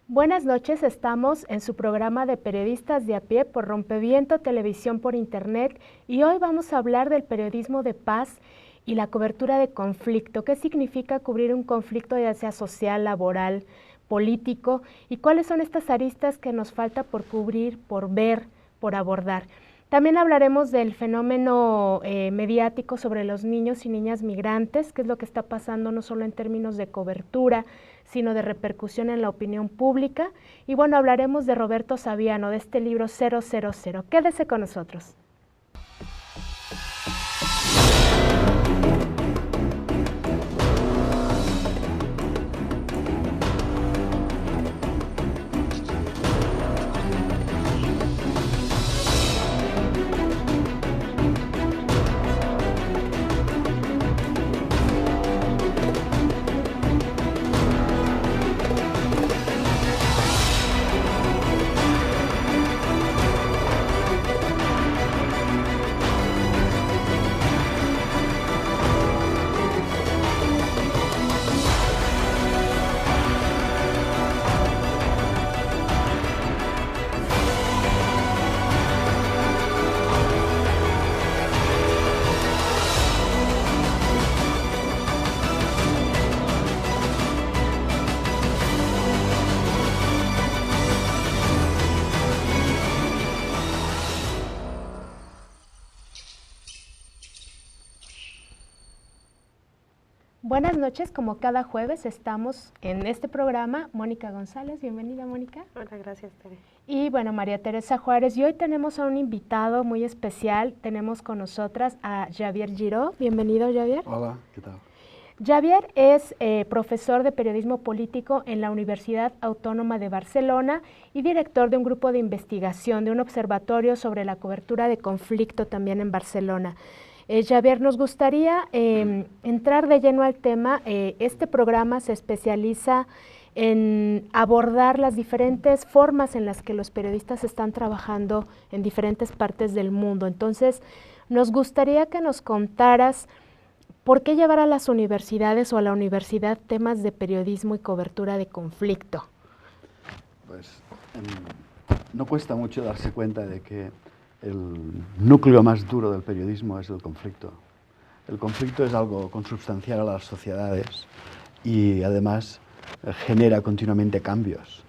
Buenas noches, estamos en su programa de Periodistas de a pie por Rompeviento Televisión por Internet y hoy vamos a hablar del periodismo de paz y la cobertura de conflicto. ¿Qué significa cubrir un conflicto ya sea social, laboral, político? ¿Y cuáles son estas aristas que nos falta por cubrir, por ver, por abordar? También hablaremos del fenómeno mediático sobre los niños y niñas migrantes, qué es lo que está pasando no solo en términos de cobertura, sino de repercusión en la opinión pública. Y bueno, hablaremos de Roberto Saviano, de este libro 000. Quédese con nosotros. Buenas noches, como cada jueves estamos en este programa. Mónica González, bienvenida Mónica. Hola, gracias Tere. Y bueno, María Teresa Juárez, y hoy tenemos a un invitado muy especial. Tenemos con nosotras a Javier Giró. Bienvenido, Javier. Hola, ¿qué tal? Javier es profesor de periodismo político en la Universidad Autónoma de Barcelona y director de un grupo de investigación, de un observatorio sobre la cobertura de conflicto también en Barcelona. Javier, nos gustaría entrar de lleno al tema. Este programa se especializa en abordar las diferentes formas en las que los periodistas están trabajando en diferentes partes del mundo. Entonces, nos gustaría que nos contaras por qué llevar a las universidades o a la universidad temas de periodismo y cobertura de conflicto. Pues no cuesta mucho darse cuenta de que el núcleo más duro del periodismo es el conflicto. El conflicto es algo consubstancial a las sociedades y además genera continuamente cambios.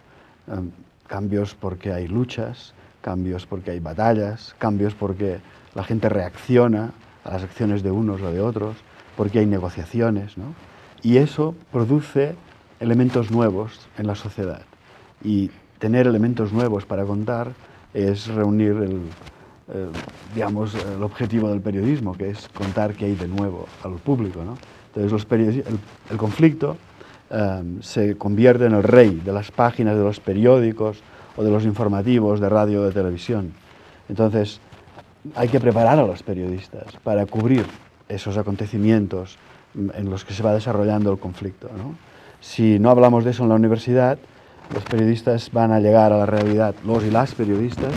Cambios porque hay luchas, cambios porque hay batallas, cambios porque la gente reacciona a las acciones de unos o de otros, porque hay negociaciones, ¿no? Y eso produce elementos nuevos en la sociedad. Y tener elementos nuevos para contar es reunir el objetivo del periodismo, que es contar qué hay de nuevo al público, ¿no? Entonces el conflicto se convierte en el rey de las páginas de los periódicos o de los informativos de radio o de televisión. Entonces hay que preparar a los periodistas para cubrir esos acontecimientos en los que se va desarrollando el conflicto, ¿no? Si no hablamos de eso en la universidad, los periodistas van a llegar a la realidad, los y las periodistas,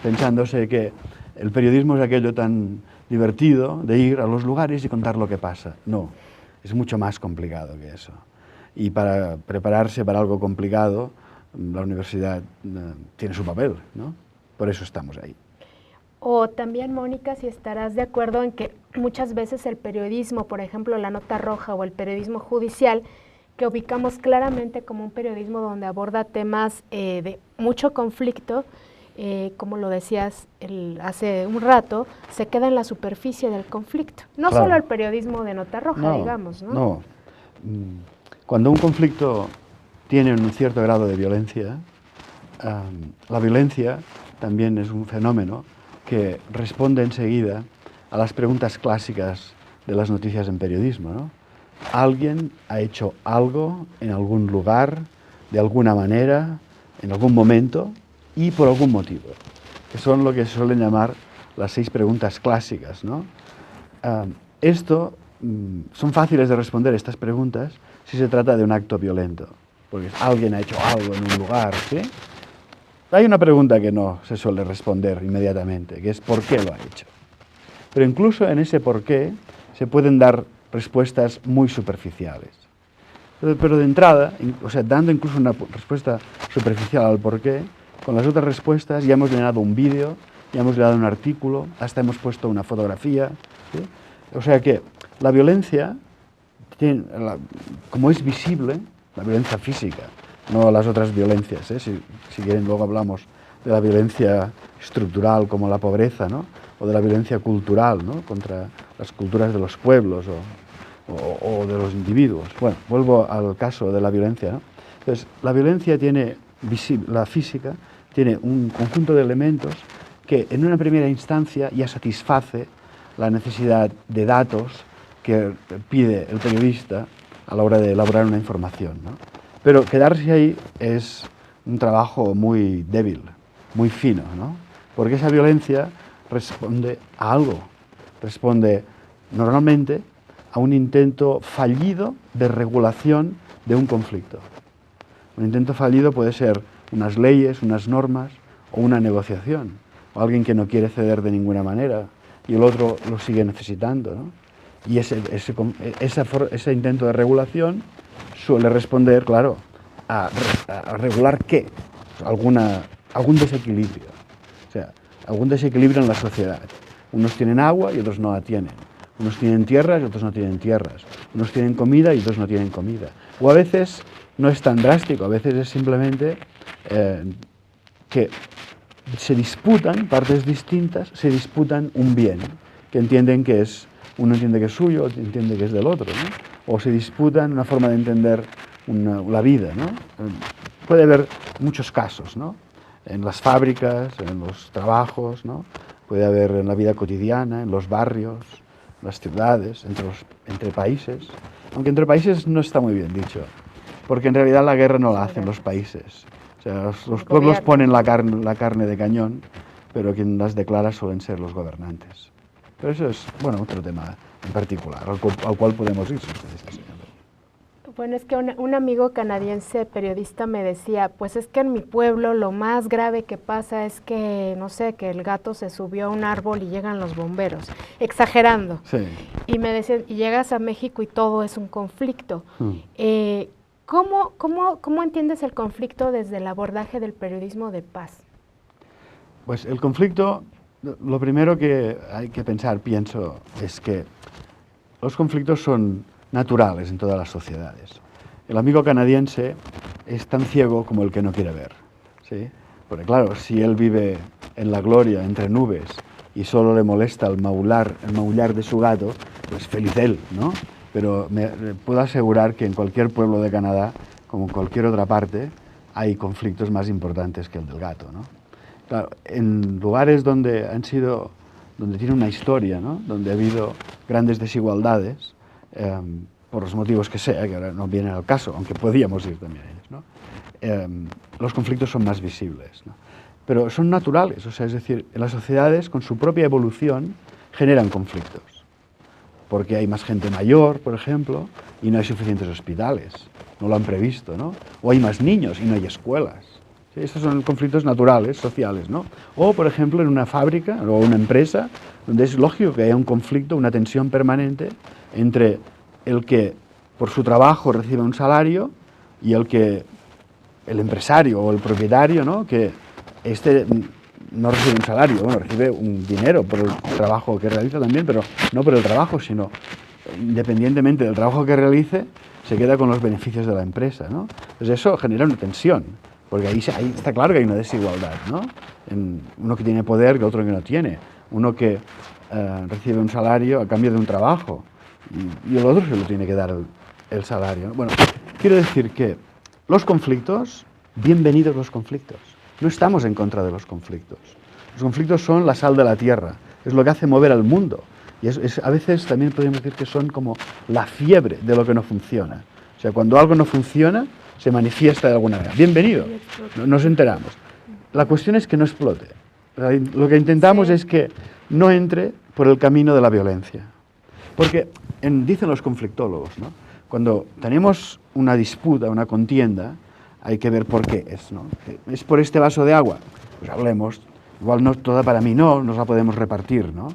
pensándose que el periodismo es aquello tan divertido de ir a los lugares y contar lo que pasa. No, es mucho más complicado que eso. Y para prepararse para algo complicado, la universidad tiene su papel, ¿no? Por eso estamos ahí. O también, Mónica, si estarás de acuerdo en que muchas veces el periodismo, por ejemplo, la nota roja o el periodismo judicial, que ubicamos claramente como un periodismo donde aborda temas de mucho conflicto, como lo decías hace un rato, se queda en la superficie del conflicto. No claro. Solo el periodismo de nota roja, digamos, ¿no? No. Cuando un conflicto tiene un cierto grado de violencia, la violencia también es un fenómeno que responde enseguida a las preguntas clásicas de las noticias en periodismo, ¿no? Alguien ha hecho algo en algún lugar, de alguna manera, en algún momento y por algún motivo, que son lo que se suelen llamar las 6 preguntas clásicas, ¿no? Son fáciles de responder estas preguntas si se trata de un acto violento, porque alguien ha hecho algo en un lugar, ¿sí? Hay una pregunta que no se suele responder inmediatamente, que es ¿por qué lo ha hecho? Pero incluso en ese por qué se pueden dar respuestas muy superficiales. Pero de entrada, o sea, dando incluso una respuesta superficial al porqué, con las otras respuestas ya hemos llenado un vídeo, ya hemos llenado un artículo, hasta hemos puesto una fotografía, ¿sí? O sea que la violencia, como es visible, la violencia física, no las otras violencias, ¿eh? Si quieren luego hablamos de la violencia estructural como la pobreza, ¿no? O de la violencia cultural, ¿no? Contra las culturas de los pueblos o de los individuos. Bueno, vuelvo al caso de la violencia, ¿no? Entonces, la violencia tiene, la física, tiene un conjunto de elementos que en una primera instancia ya satisface la necesidad de datos que pide el periodista a la hora de elaborar una información, ¿no? Pero quedarse ahí es un trabajo muy débil, muy fino, ¿no? Porque esa violencia responde a algo, responde normalmente a un intento fallido de regulación de un conflicto. Un intento fallido puede ser unas leyes, unas normas o una negociación, o alguien que no quiere ceder de ninguna manera y el otro lo sigue necesitando, ¿no? Y ese intento de regulación suele responder, claro, a regular ¿qué? Algún desequilibrio, o sea, algún desequilibrio en la sociedad. Unos tienen agua y otros no la tienen. Unos tienen tierras y otros no tienen tierras. Unos tienen comida y otros no tienen comida. O a veces no es tan drástico, a veces es simplemente que se disputan, partes distintas, se disputan un bien, que entienden que es, uno entiende que es suyo, otro entiende que es del otro, ¿no? O se disputan una forma de entender la vida, ¿no? Puede haber muchos casos, ¿no? En las fábricas, en los trabajos, ¿no? Puede haber en la vida cotidiana, en los barrios, en las ciudades, entre países. Aunque entre países no está muy bien dicho, porque en realidad la guerra no la hacen los países. O sea, los pueblos ponen la carne de cañón, pero quien las declara suelen ser los gobernantes. Pero eso es, bueno, otro tema en particular, al cual podemos ir. Bueno, es que un amigo canadiense periodista me decía, pues es que en mi pueblo lo más grave que pasa es que, no sé, que el gato se subió a un árbol y llegan los bomberos, exagerando. Sí. Y me decían, y llegas a México y todo es un conflicto. ¿Cómo entiendes el conflicto desde el abordaje del periodismo de paz? Pues el conflicto, lo primero que hay que pensar, pienso, es que los conflictos son naturales en todas las sociedades. El amigo canadiense es tan ciego como el que no quiere ver, ¿sí? Porque claro, si él vive en la gloria, entre nubes, y solo le molesta el maullar de su gato, pues feliz él, ¿no? Pero me puedo asegurar que en cualquier pueblo de Canadá, como en cualquier otra parte, hay conflictos más importantes que el del gato, ¿no? Claro, en lugares donde tiene una historia, ¿no? Donde ha habido grandes desigualdades, por los motivos que sea, que ahora no vienen al caso, aunque podíamos ir también a ellos, ¿no? Los conflictos son más visibles, ¿no? Pero son naturales, o sea, es decir, en las sociedades con su propia evolución generan conflictos, porque hay más gente mayor, por ejemplo, y no hay suficientes hospitales, no lo han previsto, ¿no? O hay más niños y no hay escuelas. ¿Sí? Estos son conflictos naturales, sociales, ¿no? O, por ejemplo, en una fábrica o una empresa, donde es lógico que haya un conflicto, una tensión permanente entre el que por su trabajo recibe un salario y el empresario o el propietario, ¿no? Que no recibe un salario, bueno, recibe un dinero por el trabajo que realiza también, pero no por el trabajo, sino independientemente del trabajo que realice, se queda con los beneficios de la empresa, ¿no? Entonces eso genera una tensión, porque ahí está claro que hay una desigualdad, ¿no? En uno que tiene poder que otro que no tiene, uno que recibe un salario a cambio de un trabajo y el otro se lo tiene que dar el salario, ¿no? Bueno, quiero decir que los conflictos, bienvenidos los conflictos. No estamos en contra de los conflictos. Los conflictos son la sal de la tierra, es lo que hace mover al mundo. Y a veces también podemos decir que son como la fiebre de lo que no funciona. O sea, cuando algo no funciona, se manifiesta de alguna manera. Bienvenido, nos enteramos. La cuestión es que no explote. Lo que intentamos es que no entre por el camino de la violencia. Porque dicen los conflictólogos, ¿no? Cuando tenemos una disputa, una contienda, hay que ver por qué es, ¿no? ¿Es por este vaso de agua? Pues hablemos. Igual no toda para mí, no, nos la podemos repartir, ¿no?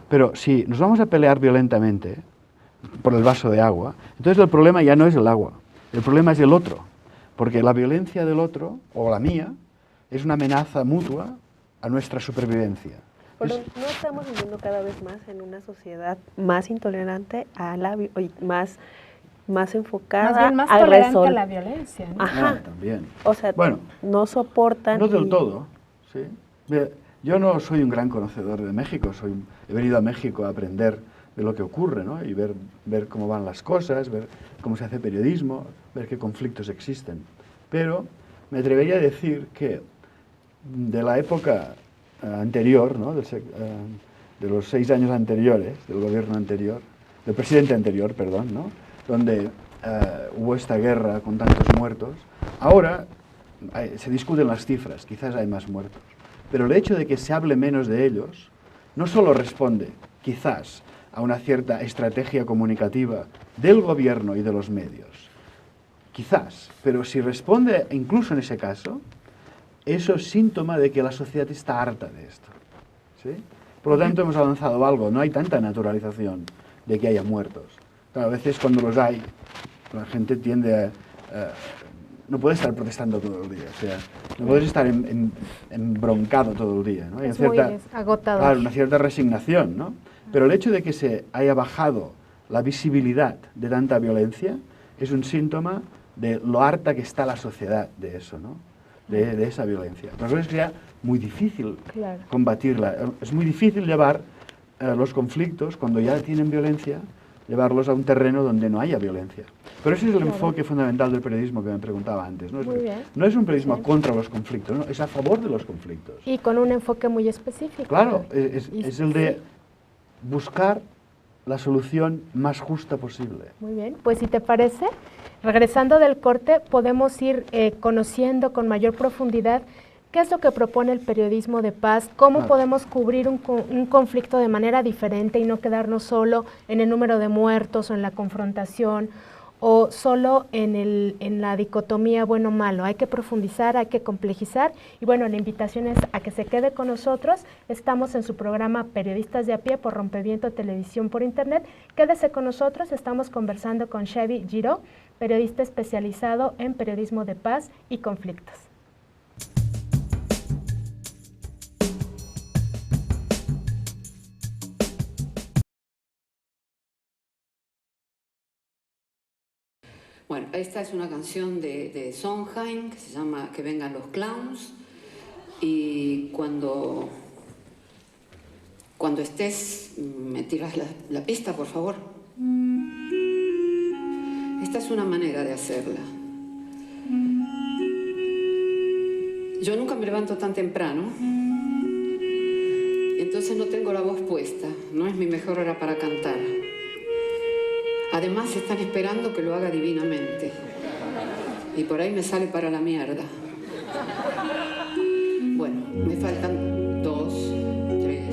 Pero si nos vamos a pelear violentamente por el vaso de agua, entonces el problema ya no es el agua. El problema es el otro, porque la violencia del otro, o la mía, es una amenaza mutua a nuestra supervivencia. Pero no estamos viviendo cada vez más en una sociedad más intolerante a más enfocada más bien más al tolerante a la violencia, ¿no? Ajá. También. O sea, Bueno, no soportan. no del todo, ¿sí? Yo no soy un gran conocedor de México, he venido a México a aprender de lo que ocurre, ¿no? Y ver cómo van las cosas, ver cómo se hace periodismo, ver qué conflictos existen. Pero me atrevería a decir que de la época anterior, ¿no? De los 6 años anteriores, del gobierno anterior, del presidente anterior, perdón, ¿no? Donde hubo esta guerra con tantos muertos, ahora se discuten las cifras, quizás hay más muertos, pero el hecho de que se hable menos de ellos no solo responde, quizás, a una cierta estrategia comunicativa del gobierno y de los medios, quizás, pero si responde incluso en ese caso, eso es síntoma de que la sociedad está harta de esto, ¿sí? Por lo tanto, hemos avanzado algo, no hay tanta naturalización de que haya muertos. Claro, a veces cuando los hay, la gente tiende a no puedes estar protestando todo el día, o sea, no puedes estar embroncado todo el día, ¿no? Hay es muy agotador. Claro, una cierta resignación, ¿no? Pero el hecho de que se haya bajado la visibilidad de tanta violencia es un síntoma de lo harta que está la sociedad de eso, ¿no? De esa violencia. Por eso es ya muy difícil combatirla, es muy difícil llevar los conflictos, cuando ya tienen violencia, llevarlos a un terreno donde no haya violencia. Pero ese es el enfoque fundamental del periodismo que me preguntaba antes. No es un periodismo contra los conflictos, no, es a favor de los conflictos. Y con un enfoque muy específico. Claro, es el de buscar la solución más justa posible. Muy bien, pues si te parece, regresando del corte, podemos ir conociendo con mayor profundidad qué es lo que propone el periodismo de paz, cómo podemos cubrir un conflicto de manera diferente y no quedarnos solo en el número de muertos o en la confrontación o solo en la dicotomía bueno-malo. Hay que profundizar, hay que complejizar y bueno, la invitación es a que se quede con nosotros. Estamos en su programa Periodistas de a Pie por Rompeviento Televisión por Internet. Quédese con nosotros, estamos conversando con Xavi Giró, periodista especializado en periodismo de paz y conflictos. Bueno, esta es una canción de Sondheim que se llama Que vengan los clowns, y cuando estés, me tiras la pista, por favor. Esta es una manera de hacerla. Yo nunca me levanto tan temprano, entonces no tengo la voz puesta, no es mi mejor hora para cantar. Además están esperando que lo haga divinamente. Y por ahí me sale para la mierda. Bueno, me faltan 2, 3,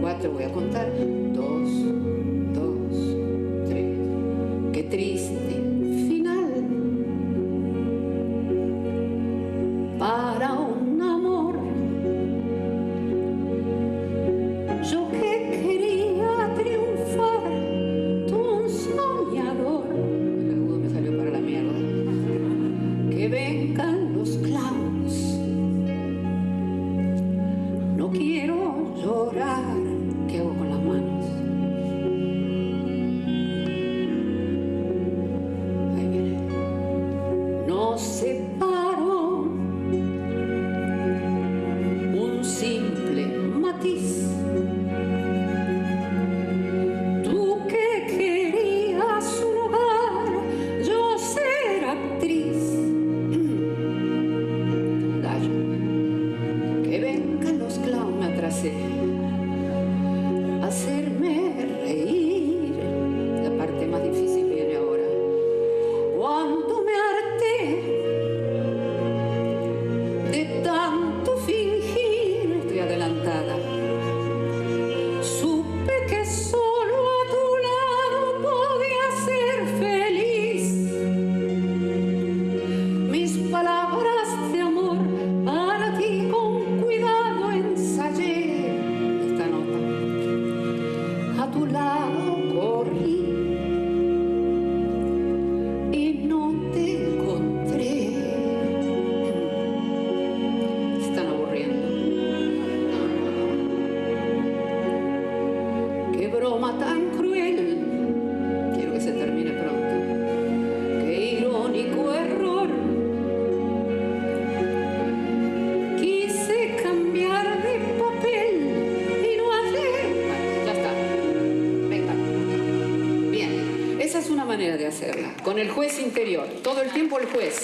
4, voy a contar. 2, 2, 3. Qué triste final para un amor. Yo que quería triunfar, tú un soñador. El agudo me salió para la mierda. Que vengan los clowns. No quiero llorar. ¿Qué hago con las manos? con el juez interior, todo el tiempo el juez.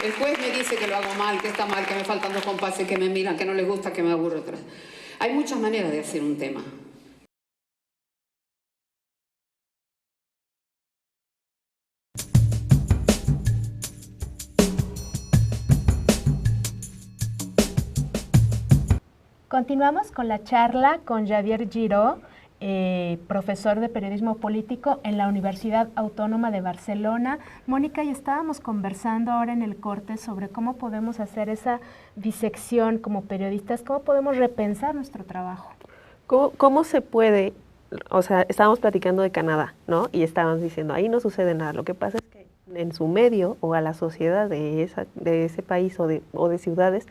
El juez me dice que lo hago mal, que está mal, que me faltan 2 compases, que me miran, que no les gusta, que me aburro. Hay muchas maneras de hacer un tema. Continuamos con la charla con Javier Giró, profesor de periodismo político en la Universidad Autónoma de Barcelona. Mónica, y estábamos conversando ahora en el corte sobre cómo podemos hacer esa disección como periodistas, cómo podemos repensar nuestro trabajo. ¿Cómo se puede? O sea, estábamos platicando de Canadá, ¿no? Y estábamos diciendo, ahí no sucede nada. Lo que pasa es que en su medio o a la sociedad de ese país o de ciudades,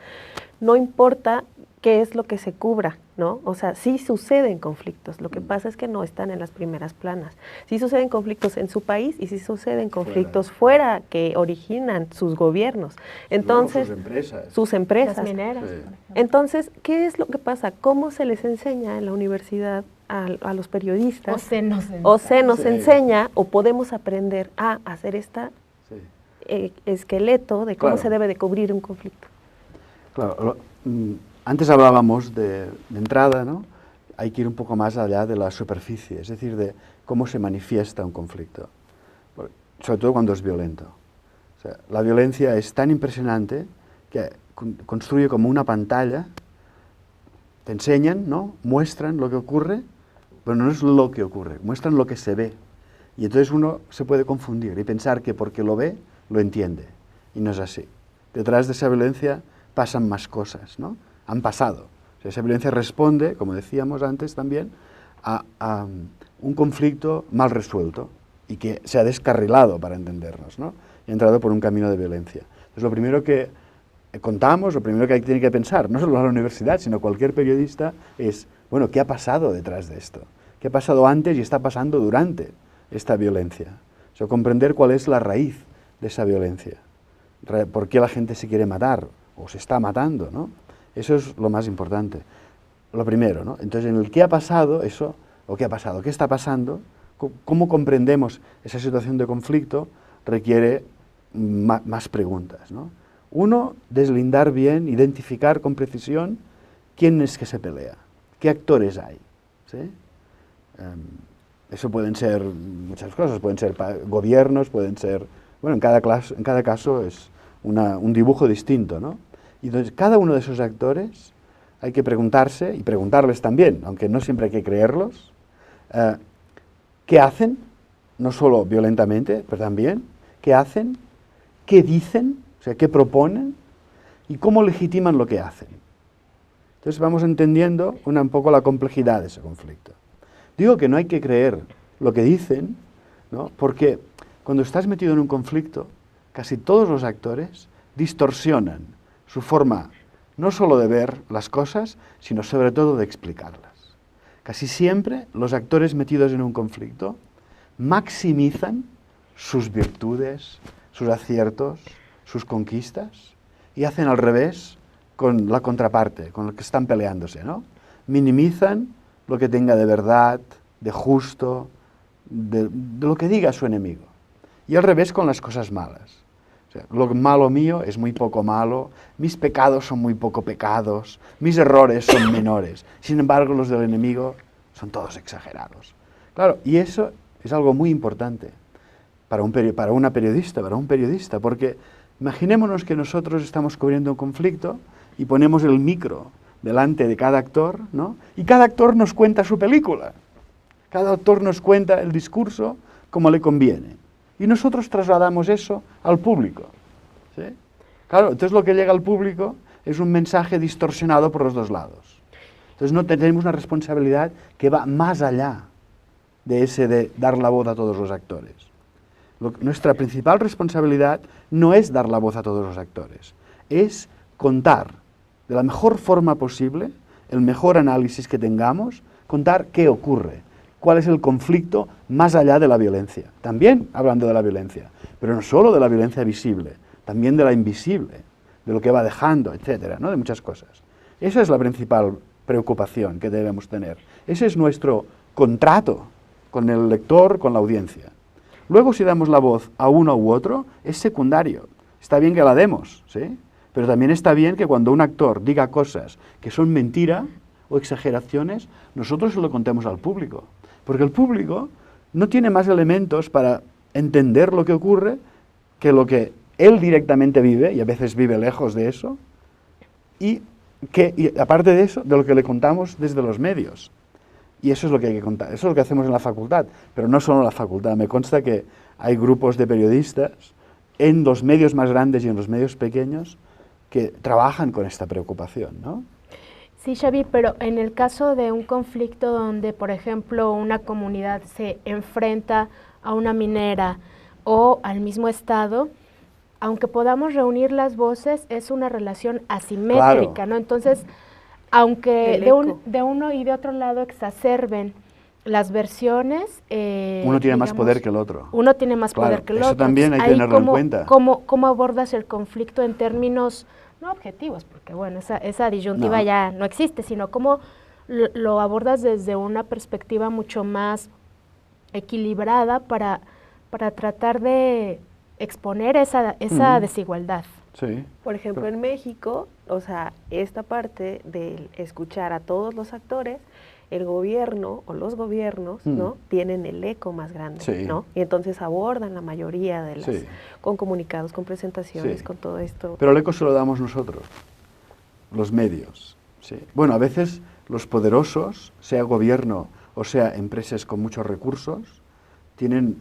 no importa qué es lo que se cubra, ¿no? O sea, sí suceden conflictos, lo que pasa es que no están en las primeras planas. Sí suceden conflictos en su país y sí suceden conflictos fuera que originan sus gobiernos. Entonces, sus empresas. Las mineras. Sí. Entonces, ¿qué es lo que pasa? ¿Cómo se les enseña en la universidad a los periodistas? O se nos enseña o podemos aprender a hacer este esqueleto de cómo se debe de cubrir un conflicto. Claro, antes hablábamos de entrada, ¿no? Hay que ir un poco más allá de la superficie, es decir, de cómo se manifiesta un conflicto, sobre todo cuando es violento. O sea, la violencia es tan impresionante que construye como una pantalla, te enseñan, ¿no? Muestran lo que ocurre, pero no es lo que ocurre, muestran lo que se ve. Y entonces uno se puede confundir y pensar que porque lo ve, lo entiende. Y no es así. Detrás de esa violencia pasan más cosas, ¿no? Han pasado. O sea, esa violencia responde, como decíamos antes también, a un conflicto mal resuelto y que se ha descarrilado, para entendernos, ¿no? Y ha entrado por un camino de violencia. Entonces, lo primero que contamos, lo primero que tiene que pensar, no solo la universidad, sino cualquier periodista, es, bueno, ¿qué ha pasado detrás de esto? ¿Qué ha pasado antes y está pasando durante esta violencia? O sea, comprender cuál es la raíz de esa violencia. ¿Por qué la gente se quiere matar o se está matando, ¿no? Eso es lo más importante. Lo primero, ¿no? Entonces, en el qué ha pasado, eso, o qué ha pasado, qué está pasando, cómo comprendemos esa situación de conflicto, requiere más preguntas, ¿no? Uno, deslindar bien, identificar con precisión quién es que se pelea, qué actores hay, ¿sí? Eso pueden ser muchas cosas, pueden ser gobiernos, pueden ser, bueno, en cada caso es un dibujo distinto, ¿no? Y entonces cada uno de esos actores hay que preguntarse, y preguntarles también, aunque no siempre hay que creerlos, ¿qué hacen? No solo violentamente, pero también, ¿qué hacen? ¿Qué dicen? O sea, ¿qué proponen? ¿Y cómo legitiman lo que hacen? Entonces vamos entendiendo un poco la complejidad de ese conflicto. Digo que no hay que creer lo que dicen, ¿no? Porque cuando estás metido en un conflicto, casi todos los actores distorsionan su forma no solo de ver las cosas, sino sobre todo de explicarlas. Casi siempre los actores metidos en un conflicto maximizan sus virtudes, sus aciertos, sus conquistas, y hacen al revés con la contraparte, con lo que están peleándose, ¿no? Minimizan lo que tenga de verdad, de justo, de lo que diga su enemigo. Y al revés con las cosas malas. O sea, lo malo mío es muy poco malo, mis pecados son muy poco pecados, mis errores son menores. Sin embargo, los del enemigo son todos exagerados. Claro, y eso es algo muy importante para un periodista, porque imaginémonos que nosotros estamos cubriendo un conflicto y ponemos el micro delante de cada actor, ¿no? Y cada actor nos cuenta su película. Cada actor nos cuenta el discurso como le conviene. Y nosotros trasladamos eso al público, ¿sí? Claro, entonces lo que llega al público es un mensaje distorsionado por los dos lados. Entonces no tenemos una responsabilidad que va más allá de dar la voz a todos los actores. Nuestra principal responsabilidad no es dar la voz a todos los actores, es contar de la mejor forma posible, el mejor análisis que tengamos, contar qué ocurre, cuál es el conflicto más allá de la violencia. También hablando de la violencia, pero no solo de la violencia visible, también de la invisible, de lo que va dejando, etcétera, ¿no? De muchas cosas. Esa es la principal preocupación que debemos tener. Ese es nuestro contrato con el lector, con la audiencia. Luego, si damos la voz a uno u otro, es secundario. Está bien que la demos, ¿sí? Pero también está bien que cuando un actor diga cosas que son mentira o exageraciones, nosotros se lo contemos al público. Porque el público no tiene más elementos para entender lo que ocurre que lo que él directamente vive, y a veces vive lejos de eso, y aparte de eso, de lo que le contamos desde los medios. Y eso es lo que hay que contar, eso es lo que hacemos en la facultad, pero no solo en la facultad. Me consta que hay grupos de periodistas en los medios más grandes y en los medios pequeños que trabajan con esta preocupación, ¿no? Sí, Xavi, pero en el caso de un conflicto donde, por ejemplo, una comunidad se enfrenta a una minera o al mismo Estado, aunque podamos reunir las voces, es una relación asimétrica, Claro. ¿no? Entonces, aunque de uno y de otro lado exacerben las versiones... uno tiene más poder que el otro. Uno tiene más Claro, poder que el eso otro. también hay que tenerlo en cuenta. ¿Cómo abordas el conflicto en términos, no objetivos, porque bueno, esa disyuntiva ya no existe, sino cómo lo abordas desde una perspectiva mucho más equilibrada para tratar de exponer esa desigualdad? Sí. Por ejemplo, en México, o sea, esta parte de escuchar a todos los actores, el gobierno o los gobiernos, ¿no?, tienen el eco más grande, Sí. ¿no? Y entonces abordan la mayoría de las, Sí. con comunicados, con presentaciones, Sí. con todo esto. Pero el eco se lo damos nosotros, los medios. ¿Sí? Bueno, a veces los poderosos, sea gobierno o sea empresas con muchos recursos, tienen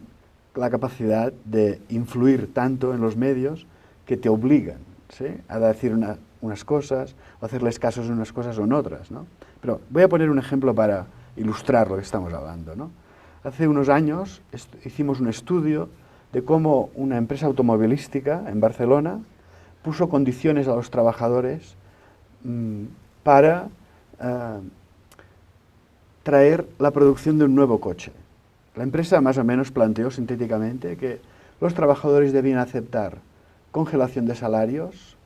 la capacidad de influir tanto en los medios que te obligan, ¿sí?, a decir unas cosas, o hacerles casos en unas cosas o en otras, ¿no? Pero voy a poner un ejemplo para ilustrar lo que estamos hablando, ¿no? Hace unos años hicimos un estudio de cómo una empresa automovilística en Barcelona puso condiciones a los trabajadores para traer la producción de un nuevo coche. La empresa más o menos planteó sintéticamente que los trabajadores debían aceptar congelación de salarios,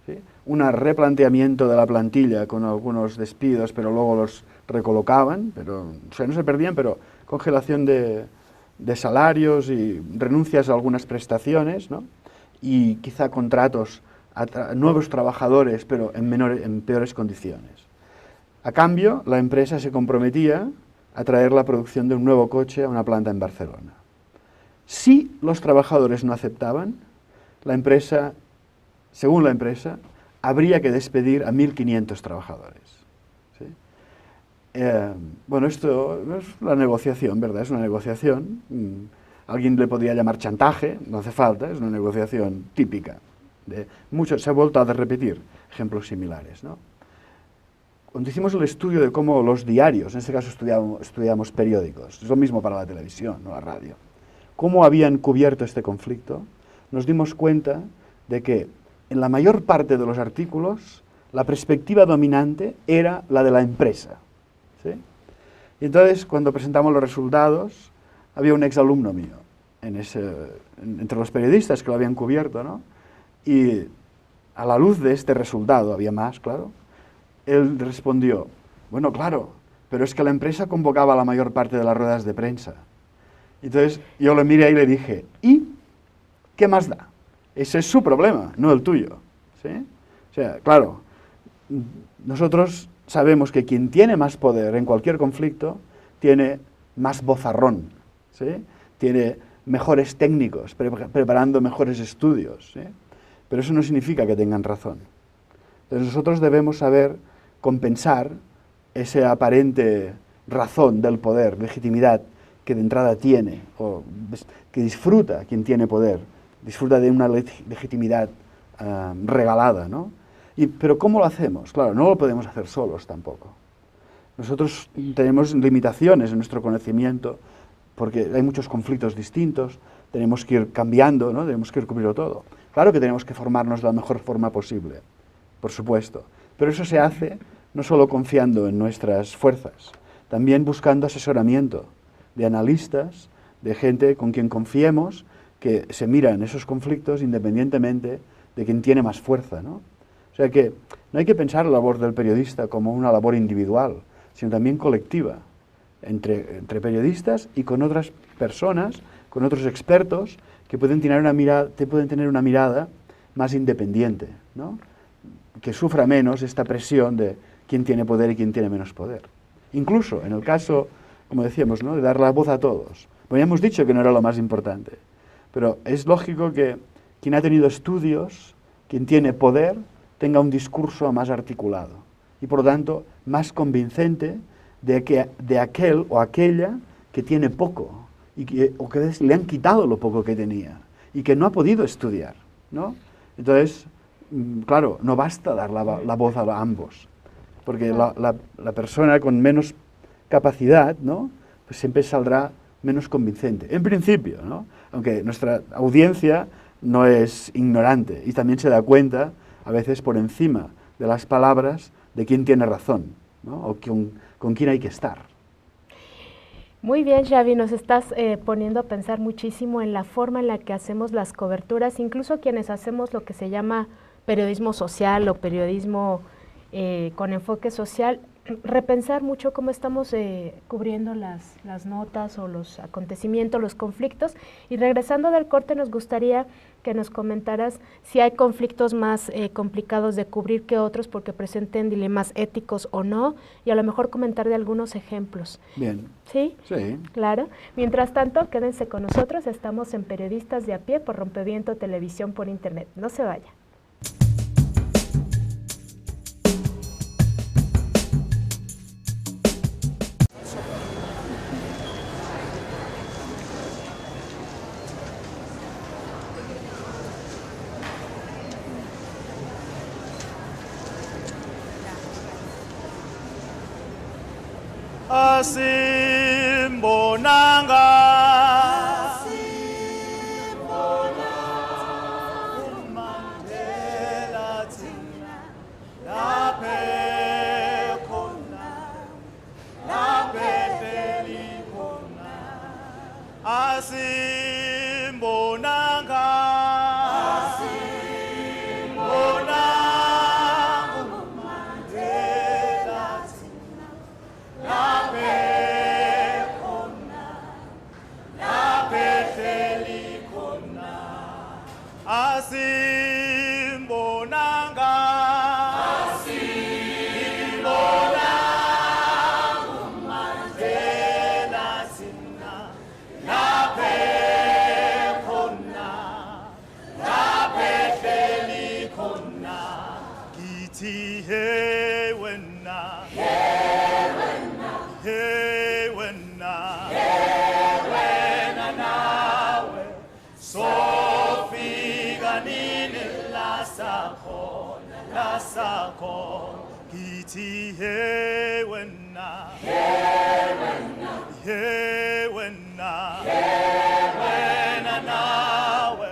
¿sí?, un replanteamiento de la plantilla con algunos despidos, pero luego los recolocaban, o sea, no se perdían, pero congelación de salarios y renuncias a algunas prestaciones, ¿no?, y quizá contratos a nuevos trabajadores, pero en peores condiciones. A cambio, la empresa se comprometía a traer la producción de un nuevo coche a una planta en Barcelona. Si los trabajadores no aceptaban, la empresa, según la empresa, habría que despedir a 1.500 trabajadores. ¿Sí? Bueno, esto es la negociación, ¿verdad? Es una negociación. Alguien le podría llamar chantaje, no hace falta, es una negociación típica. Se ha vuelto a repetir ejemplos similares, ¿no? Cuando hicimos el estudio de cómo los diarios, en este caso estudiamos periódicos, es lo mismo para la televisión, no la radio, cómo habían cubierto este conflicto, nos dimos cuenta de que en la mayor parte de los artículos la perspectiva dominante era la de la empresa, ¿sí? Y entonces, cuando presentamos los resultados, había un exalumno mío entre los periodistas que lo habían cubierto, ¿no? Y a la luz de este resultado, había más, claro, él respondió, bueno, claro, pero es que la empresa convocaba la mayor parte de las ruedas de prensa. Entonces yo le miré y le dije, ¿y qué más da? Ese es su problema, no el tuyo, ¿sí? O sea, claro, nosotros sabemos que quien tiene más poder en cualquier conflicto tiene más vozarrón, ¿sí?, tiene mejores técnicos, preparando mejores estudios, ¿sí?, pero eso no significa que tengan razón. Entonces nosotros debemos saber compensar esa aparente razón del poder, legitimidad que de entrada tiene, o que disfruta quien tiene poder, disfruta de una legitimidad regalada, ¿no? Pero ¿cómo lo hacemos? Claro, no lo podemos hacer solos tampoco. Nosotros tenemos limitaciones en nuestro conocimiento, porque hay muchos conflictos distintos, tenemos que ir cambiando, ¿no?, tenemos que ir cubriendo todo. Claro que tenemos que formarnos de la mejor forma posible, por supuesto, pero eso se hace no solo confiando en nuestras fuerzas, también buscando asesoramiento de analistas, de gente con quien confiemos, que se miran esos conflictos independientemente de quién tiene más fuerza, ¿no? O sea que no hay que pensar la labor del periodista como una labor individual, sino también colectiva, entre periodistas y con otras personas con otros expertos que pueden tener una mirada más independiente, ¿no? Que sufra menos esta presión de quién tiene poder y quién tiene menos poder. Incluso en el caso, como decíamos, ¿no?, de dar la voz a todos. Pues ya hemos dicho que no era lo más importante, pero es lógico que quien ha tenido estudios, quien tiene poder, tenga un discurso más articulado y por lo tanto más convincente de aquel o aquella que tiene poco o que le han quitado lo poco que tenía y que no ha podido estudiar, ¿no? Entonces, claro, no basta dar la voz a ambos, porque la persona con menos capacidad, ¿no?, pues siempre saldrá menos convincente, en principio, ¿no? Aunque nuestra audiencia no es ignorante y también se da cuenta, a veces por encima de las palabras, de quién tiene razón, ¿no?, o con quién hay que estar. Muy bien, Xavi, nos estás poniendo a pensar muchísimo en la forma en la que hacemos las coberturas, incluso quienes hacemos lo que se llama periodismo social o periodismo con enfoque social, repensar mucho cómo estamos cubriendo las notas o los acontecimientos, los conflictos. Y regresando del corte, nos gustaría que nos comentaras si hay conflictos más complicados de cubrir que otros porque presenten dilemas éticos o no, y a lo mejor comentar de algunos ejemplos. Bien. ¿Sí? Sí. Claro. Mientras tanto, quédense con nosotros, estamos en Periodistas de a Pie por Rompeviento Televisión por Internet. No se vaya. Asimbonanga uMandela thina laphe khona laphe hleli khona asimbonanga asimbonanga uMandela thina laphe khona laphe hleli khona kithi hey wena hey wena hey wena hey wena nawe sofika nini la sakhona kithi hey wena hey wena hey wena hey wena nawe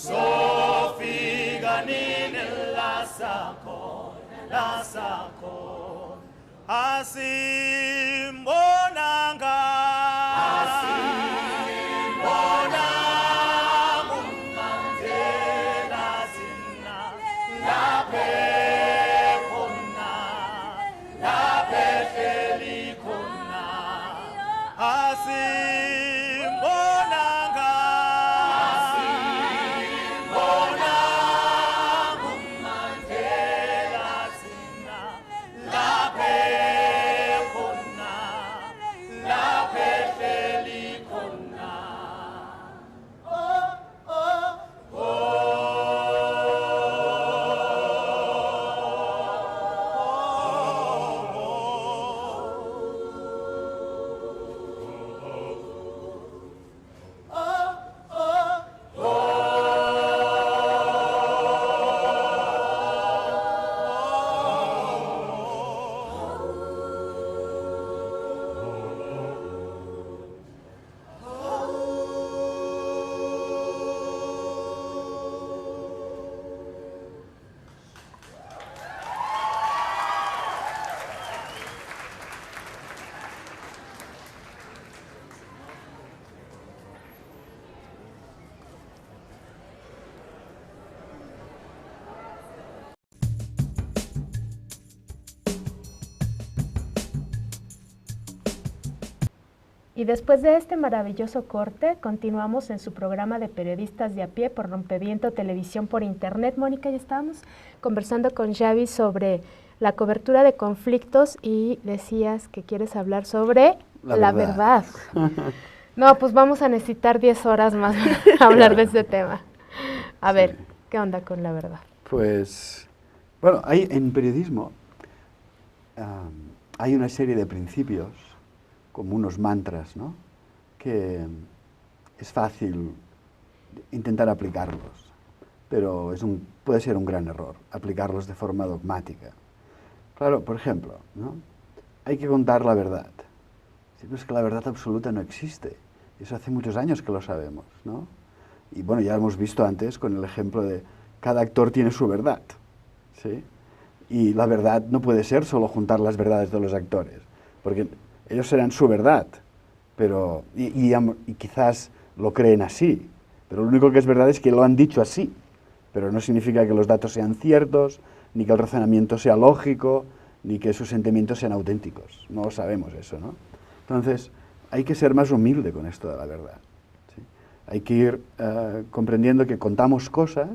sofika nini la sakhona asimbonanga asimbonanga Y después de este maravilloso corte, continuamos en su programa de periodistas de a pie por Rompeviento Televisión por Internet. Mónica, ya estábamos conversando con Xavi sobre la cobertura de conflictos y decías que quieres hablar sobre la verdad. No, pues vamos a necesitar 10 horas más para hablar de ese tema. A ver, ¿qué onda con la verdad? Pues, bueno, en periodismo hay una serie de principios, como unos mantras, ¿no?, que es fácil intentar aplicarlos, pero puede ser un gran error aplicarlos de forma dogmática. Claro, por ejemplo, ¿no?, hay que contar la verdad. Si no, es que la verdad absoluta no existe. Eso hace muchos años que lo sabemos, ¿no? Y bueno, ya hemos visto antes con el ejemplo de cada actor tiene su verdad, ¿sí? Y la verdad no puede ser solo juntar las verdades de los actores, porque ellos serán su verdad, pero, y quizás lo creen así, pero lo único que es verdad es que lo han dicho así, pero no significa que los datos sean ciertos, ni que el razonamiento sea lógico, ni que sus sentimientos sean auténticos. No lo sabemos eso, ¿no? Entonces, hay que ser más humilde con esto de la verdad, ¿sí? Hay que ir comprendiendo que contamos cosas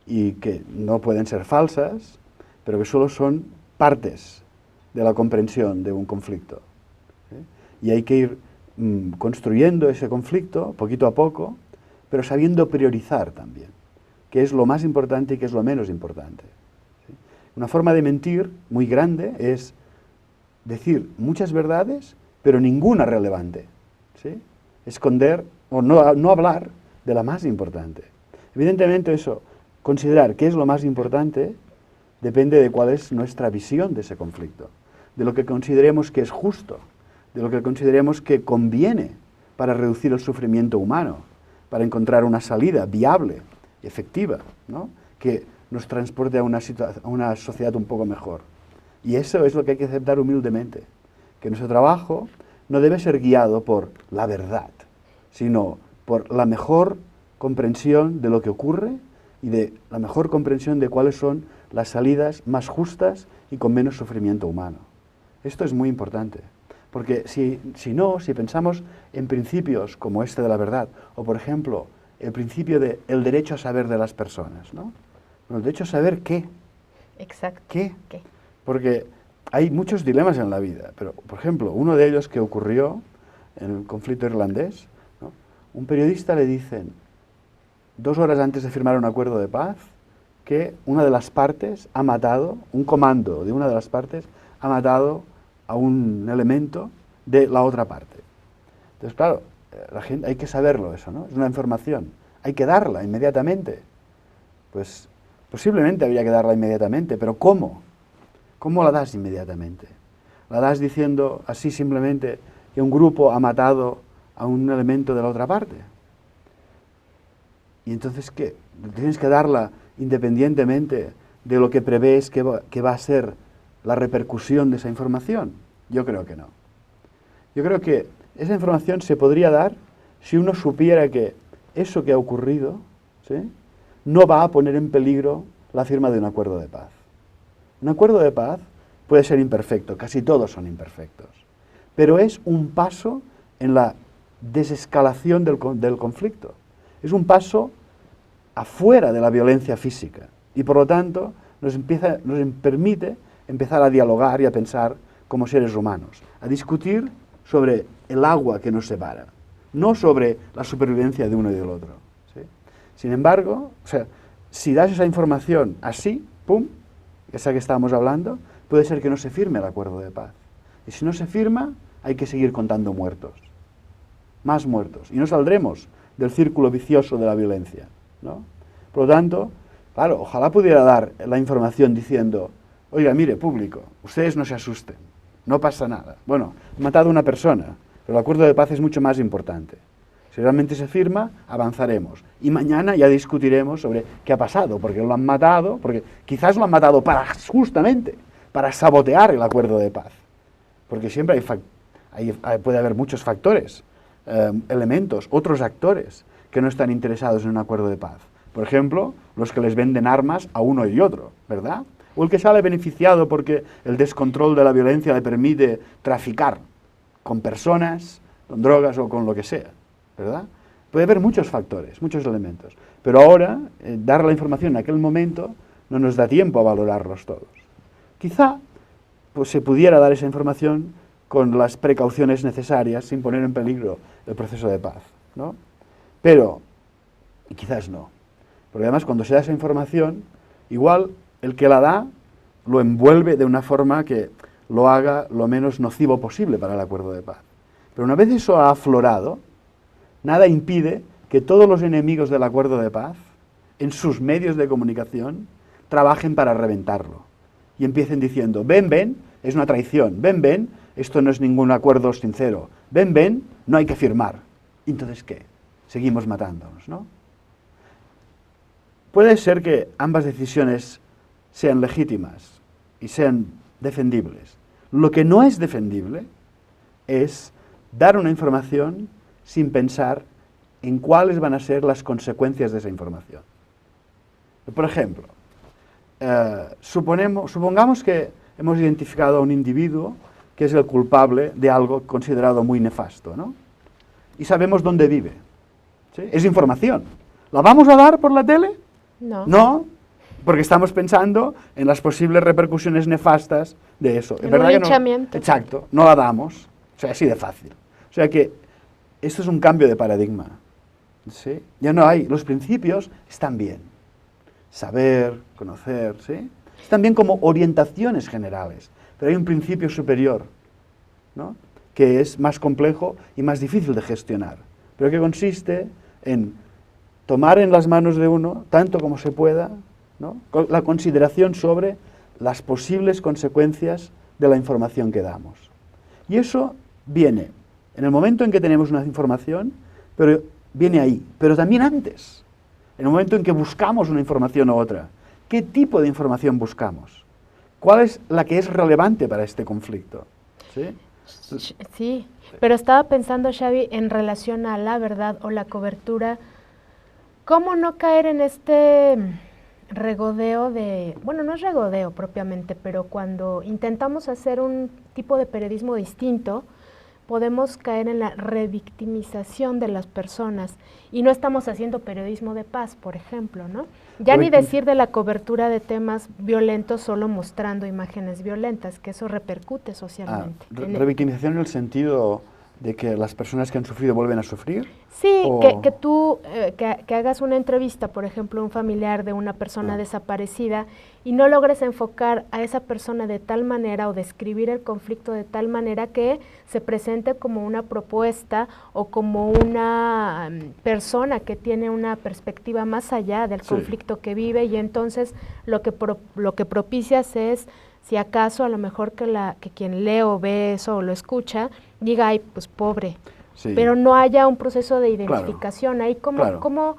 y que no pueden ser falsas, pero que solo son partes de la comprensión de un conflicto, ¿sí? Y hay que ir construyendo ese conflicto poquito a poco, pero sabiendo priorizar también qué es lo más importante y qué es lo menos importante, ¿sí? Una forma de mentir muy grande es decir muchas verdades, pero ninguna relevante, ¿sí? Esconder o no hablar de la más importante. Evidentemente eso, considerar qué es lo más importante, depende de cuál es nuestra visión de ese conflicto, de lo que consideremos que es justo, de lo que consideremos que conviene para reducir el sufrimiento humano, para encontrar una salida viable, efectiva, ¿no?, que nos transporte a una sociedad un poco mejor. Y eso es lo que hay que aceptar humildemente, que nuestro trabajo no debe ser guiado por la verdad, sino por la mejor comprensión de lo que ocurre y de la mejor comprensión de cuáles son las salidas más justas y con menos sufrimiento humano. Esto es muy importante, porque si pensamos en principios como este de la verdad, o por ejemplo, el principio del derecho a saber de las personas, ¿no? Bueno, el derecho a saber qué. Exacto. ¿Qué? Porque hay muchos dilemas en la vida, pero por ejemplo, uno de ellos que ocurrió en el conflicto irlandés, ¿no?, un periodista le dicen, 2 horas antes de firmar un acuerdo de paz, que una de las partes ha matado, un comando de una de las partes ha matado a un elemento de la otra parte. Entonces, claro, la gente, hay que saberlo eso, ¿no? Es una información, hay que darla inmediatamente. Pues posiblemente habría que darla inmediatamente, pero ¿cómo? ¿Cómo la das inmediatamente? ¿La das diciendo así simplemente que un grupo ha matado a un elemento de la otra parte? ¿Y entonces qué? ¿Tienes que darla independientemente de lo que prevés que va a ser la repercusión de esa información? Yo creo que no. Yo creo que esa información se podría dar si uno supiera que eso que ha ocurrido, ¿sí?, no va a poner en peligro la firma de un acuerdo de paz. Un acuerdo de paz puede ser imperfecto, casi todos son imperfectos, pero es un paso en la desescalación del conflicto. Es un paso afuera de la violencia física y por lo tanto nos permite empezar a dialogar y a pensar como seres humanos, a discutir sobre el agua que nos separa, no sobre la supervivencia de uno y del otro, ¿sí? Sin embargo, o sea, si das esa información así, pum, esa que estábamos hablando, puede ser que no se firme el acuerdo de paz. Y si no se firma, hay que seguir contando muertos, más muertos, y no saldremos del círculo vicioso de la violencia, ¿no? Por lo tanto, claro, ojalá pudiera dar la información diciendo, oiga, mire, público, ustedes no se asusten, no pasa nada. Bueno, he matado a una persona, pero el acuerdo de paz es mucho más importante. Si realmente se firma, avanzaremos. Y mañana ya discutiremos sobre qué ha pasado, porque lo han matado, porque quizás lo han matado justamente para sabotear el acuerdo de paz. Porque siempre puede haber muchos factores, elementos, otros actores que no están interesados en un acuerdo de paz. Por ejemplo, los que les venden armas a uno y otro, ¿verdad? O el que sale beneficiado porque el descontrol de la violencia le permite traficar con personas, con drogas o con lo que sea, ¿verdad? Puede haber muchos factores, muchos elementos, pero ahora dar la información en aquel momento no nos da tiempo a valorarlos todos. Quizá pues, se pudiera dar esa información con las precauciones necesarias sin poner en peligro el proceso de paz, ¿no? Pero quizás no, porque además cuando se da esa información, igual el que la da lo envuelve de una forma que lo haga lo menos nocivo posible para el acuerdo de paz. Pero una vez eso ha aflorado, nada impide que todos los enemigos del acuerdo de paz, en sus medios de comunicación, trabajen para reventarlo. Y empiecen diciendo, ven, es una traición, ven, esto no es ningún acuerdo sincero, ven, no hay que firmar. Entonces, ¿qué? Seguimos matándonos, ¿no? Puede ser que ambas decisiones sean legítimas y sean defendibles. Lo que no es defendible es dar una información sin pensar en cuáles van a ser las consecuencias de esa información. Por ejemplo, supongamos que hemos identificado a un individuo que es el culpable de algo considerado muy nefasto, ¿no? Y sabemos dónde vive. ¿Sí? Es información. ¿La vamos a dar por la tele? No. No, porque estamos pensando en las posibles repercusiones nefastas de eso. En un linchamiento. Exacto, no la damos. O sea, así de fácil. O sea que esto es un cambio de paradigma. ¿Sí? Ya no hay, los principios están bien. Saber, conocer, ¿sí? Están bien como orientaciones generales, pero hay un principio superior, ¿no? Que es más complejo y más difícil de gestionar, pero que consiste en tomar en las manos de uno, tanto como se pueda, ¿no? La consideración sobre las posibles consecuencias de la información que damos. Y eso viene en el momento en que tenemos una información, pero viene ahí, pero también antes, en el momento en que buscamos una información u otra. ¿Qué tipo de información buscamos? ¿Cuál es la que es relevante para este conflicto? ¿Sí? Sí, pero estaba pensando, Xavi, en relación a la verdad o la cobertura, ¿cómo no caer en este regodeo de, bueno, no es regodeo propiamente, pero cuando intentamos hacer un tipo de periodismo distinto, podemos caer en la revictimización de las personas y no estamos haciendo periodismo de paz, por ejemplo, ¿no? Ya ni decir de la cobertura de temas violentos solo mostrando imágenes violentas, que eso repercute socialmente. ¿Revictimización en el sentido de que las personas que han sufrido vuelven a sufrir? Sí, que tú que hagas una entrevista, por ejemplo, un familiar de una persona desaparecida y no logres enfocar a esa persona de tal manera o describir el conflicto de tal manera que se presente como una propuesta o como una persona que tiene una perspectiva más allá del conflicto que vive, y entonces lo que propicias es, si acaso a lo mejor que quien lee o ve eso o lo escucha, diga, ay, pues pobre, pero no haya un proceso de identificación, ahí cómo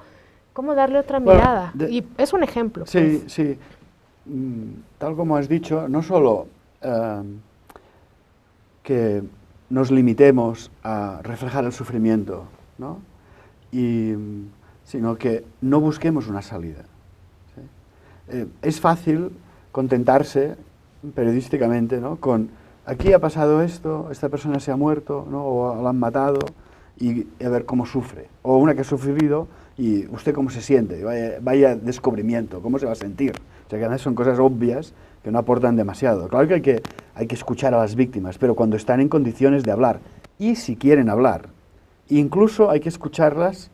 darle otra mirada, y es un ejemplo. Sí, pues. sí, tal como has dicho, no solo que nos limitemos a reflejar el sufrimiento, ¿no? Sino que no busquemos una salida. ¿Sí? Es fácil contentarse periodísticamente, ¿no? Con aquí ha pasado esto, esta persona se ha muerto, ¿no? O la han matado, y a ver cómo sufre. O una que ha sufrido y usted cómo se siente, vaya descubrimiento, cómo se va a sentir. O sea que además son cosas obvias que no aportan demasiado. Claro que hay que escuchar a las víctimas, pero cuando están en condiciones de hablar, y si quieren hablar, incluso hay que escucharlas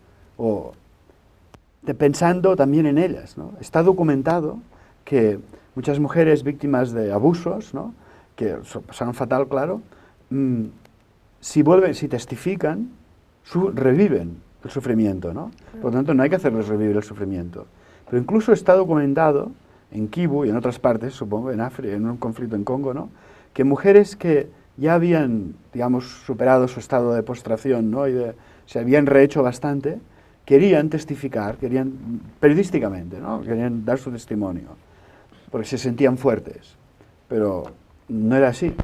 pensando también en ellas, ¿no? Está documentado que muchas mujeres víctimas de abusos, ¿no? Que pasaron fatal, claro, si testifican, reviven el sufrimiento, ¿no? Por lo tanto, no hay que hacerles revivir el sufrimiento. Pero incluso está documentado en Kivu y en otras partes, supongo, en África, en un conflicto en Congo, ¿no? Que mujeres que ya habían, digamos, superado su estado de postración, ¿no? Se habían rehecho bastante, querían testificar, querían periodísticamente, ¿no? Querían dar su testimonio, porque se sentían fuertes. Pero no era así. En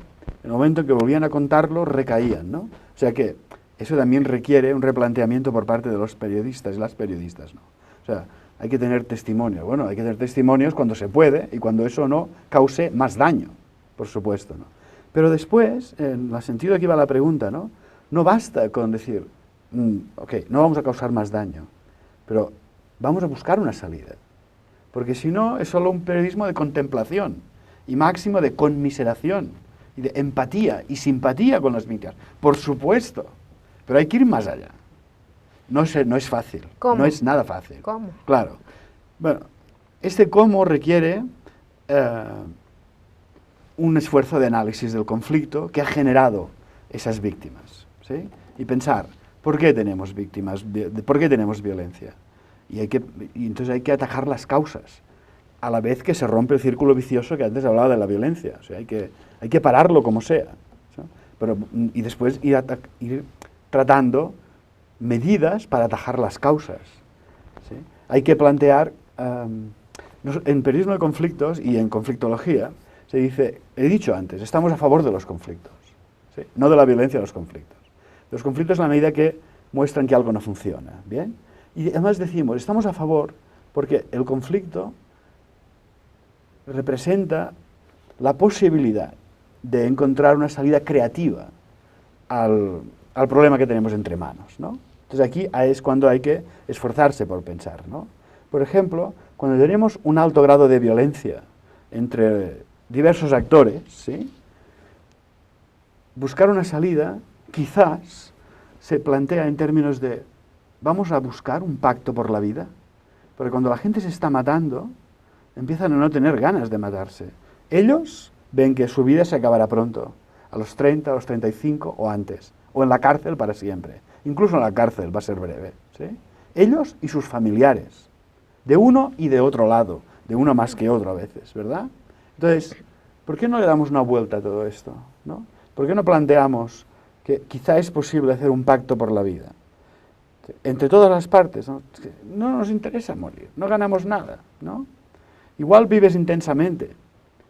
el momento en que volvían a contarlo, recaían, ¿no? O sea que eso también requiere un replanteamiento por parte de los periodistas y las periodistas, ¿no? O sea, hay que tener testimonio. Bueno, hay que tener testimonios cuando se puede y cuando eso no cause más daño, por supuesto, ¿no? Pero después, en el sentido que iba la pregunta, ¿no? No basta con decir, ok, no vamos a causar más daño, pero vamos a buscar una salida. Porque si no, es solo un periodismo de contemplación y máximo de conmiseración y de empatía y simpatía con las víctimas. Por supuesto, pero hay que ir más allá. No es fácil, ¿Cómo? no es nada fácil. ¿Cómo? Claro. Bueno, este cómo requiere un esfuerzo de análisis del conflicto que ha generado esas víctimas, ¿sí? Y pensar, ¿por qué tenemos víctimas? ¿Por qué tenemos violencia? Y entonces hay que atajar las causas, a la vez que se rompe el círculo vicioso que antes hablaba de la violencia. O sea, hay que pararlo como sea, ¿sí? Y después ir tratando medidas para atajar las causas, ¿sí? Hay que plantear, en periodismo de conflictos y en conflictología, se dice, he dicho antes, estamos a favor de los conflictos, ¿sí? No de la violencia de los conflictos. Los conflictos en la medida que muestran que algo no funciona, ¿bien? Y además decimos, estamos a favor porque el conflicto representa la posibilidad de encontrar una salida creativa al problema que tenemos entre manos, ¿no? Entonces aquí es cuando hay que esforzarse por pensar, ¿no? Por ejemplo, cuando tenemos un alto grado de violencia entre diversos actores, ¿sí? Buscar una salida quizás se plantea en términos de ¿vamos a buscar un pacto por la vida? Porque cuando la gente se está matando, empiezan a no tener ganas de matarse. Ellos ven que su vida se acabará pronto, a los 30, a los 35 o antes, o en la cárcel para siempre. Incluso en la cárcel va a ser breve, ¿sí? Ellos y sus familiares, de uno y de otro lado, de uno más que otro a veces, ¿verdad? Entonces, ¿por qué no le damos una vuelta a todo esto, ¿no? ¿Por qué no planteamos que quizá es posible hacer un pacto por la vida? Entre todas las partes, ¿no? No nos interesa morir, no ganamos nada, ¿no? Igual vives intensamente